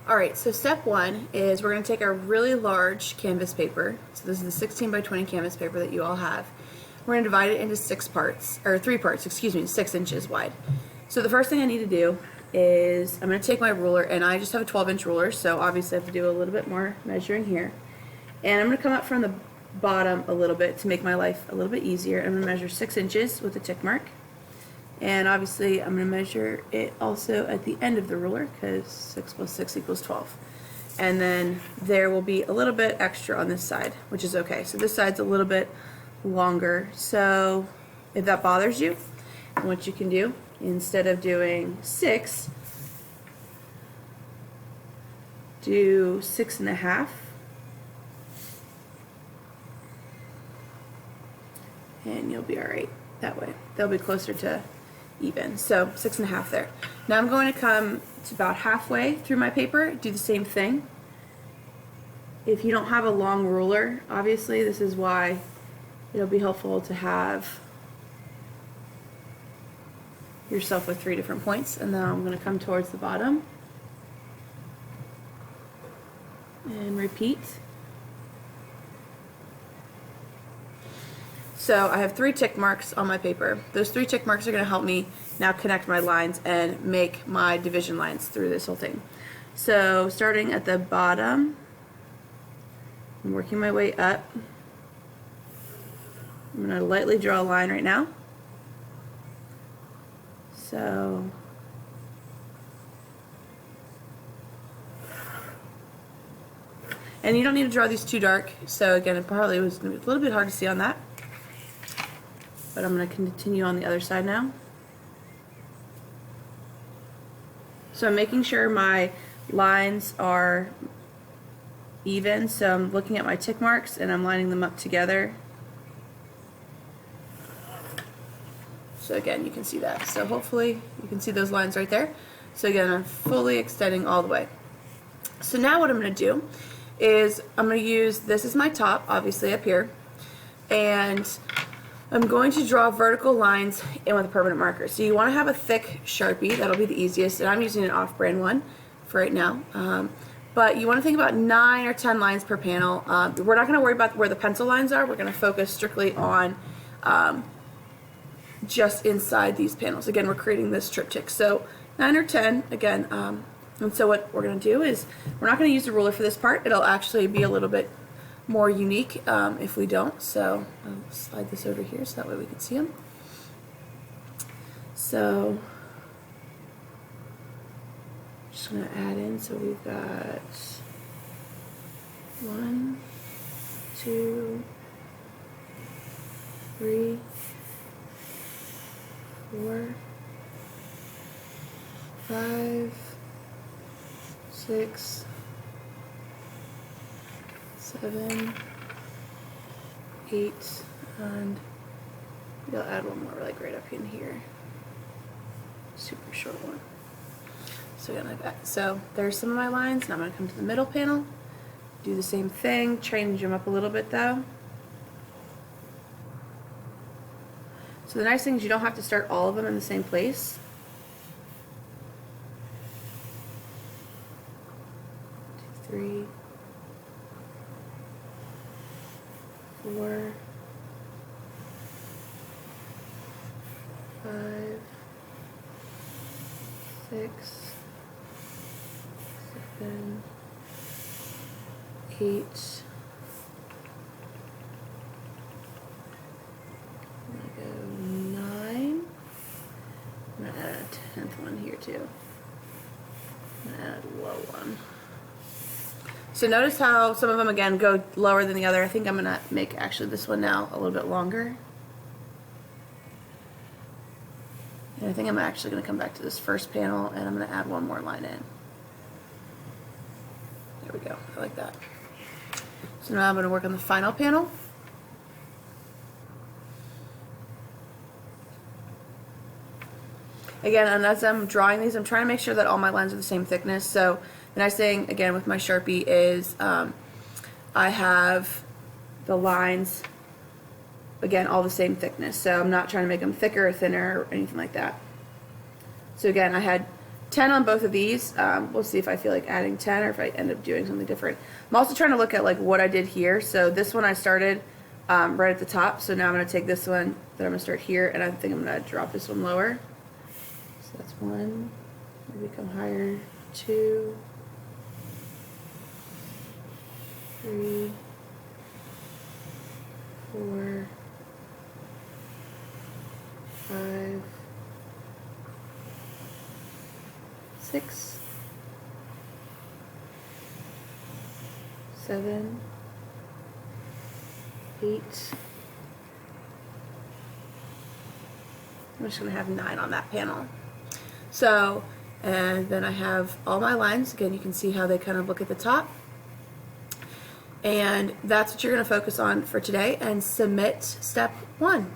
Alright, so step one is we're going to take our really large canvas paper. So this is the 16 by 20 canvas paper that you all have. We're going to divide it into 3 parts, 6 inches wide. So the first thing I need to do is I'm going to take my ruler, and I just have a 12-inch ruler, so obviously I have to do a little bit more measuring here. And I'm going to come up from the bottom a little bit to make my life a little bit easier. I'm going to measure 6 inches with a tick mark. And obviously I'm going to measure it also at the end of the ruler, because 6 plus 6 equals 12. And then there will be a little bit extra on this side, which is okay. So this side's a little bit longer. So if that bothers you, what you can do, instead of doing 6, do 6.5. And you'll be alright that way. They'll be closer to even. So 6.5 there. Now I'm going to come to about halfway through my paper, do the same thing. If you don't have a long ruler, obviously this is why it'll be helpful to have yourself with 3 different points. And then I'm going to come towards the bottom and repeat. So I have 3 tick marks on my paper. Those 3 tick marks are going to help me now connect my lines and make my division lines through this whole thing. So starting at the bottom, I'm working my way up. I'm going to lightly draw a line right now. So and you don't need to draw these too dark. So again, it probably was going to be a little bit hard to see on that. But I'm going to continue on the other side now. So I'm making sure my lines are even, so I'm looking at my tick marks and I'm lining them up together. So again, you can see that. So hopefully you can see those lines right there. So again, I'm fully extending all the way. So now what I'm going to do is I'm going to use, this is my top, obviously up here, and I'm going to draw vertical lines in with a permanent marker. So you want to have a thick Sharpie, that'll be the easiest, and I'm using an off-brand one for right now. But you want to think about 9 or 10 lines per panel. We're not going to worry about where the pencil lines are, we're going to focus strictly on just inside these panels. Again, we're creating this triptych. So 9 or 10, again, and so what we're going to do is, we're not going to use the ruler for this part, it'll actually be a little bit more unique if we don't. So I'll slide this over here so that way we can see them. So just going to add in, so we've got 1, 2, 3, 4, 5, 6, 7, 8, and maybe I'll add one more like right up in here. Super short one. So again, like that. So there's some of my lines. Now I'm going to come to the middle panel, do the same thing, change them up a little bit though. So the nice thing is you don't have to start all of them in the same place. 2, 3, 4, 5, 6, 7, 8. I'm gonna go 9. I'm gonna add a 10th one here too. I'm gonna add a low one. So notice how some of them again go lower than the other. I think I'm gonna make actually this one now a little bit longer. And I think I'm actually gonna come back to this first panel and I'm gonna add one more line in. There we go, I like that. So now I'm gonna work on the final panel. Again, and as I'm drawing these, I'm trying to make sure that all my lines are the same thickness. So the nice thing, again, with my Sharpie is I have the lines, again, all the same thickness. So I'm not trying to make them thicker or thinner or anything like that. So again, I had 10 on both of these. We'll see if I feel like adding 10 or if I end up doing something different. I'm also trying to look at like what I did here. So this one I started right at the top. So now I'm going to take this one that I'm going to start here, and I think I'm going to drop this one lower. So that's 1. Maybe come higher. 2, 3, 4, 5, 6, 7, 8. I'm just going to have 9 on that panel. So, and then I have all my lines. Again, you can see how they kind of look at the top. And that's what you're going to focus on for today, and submit step 1.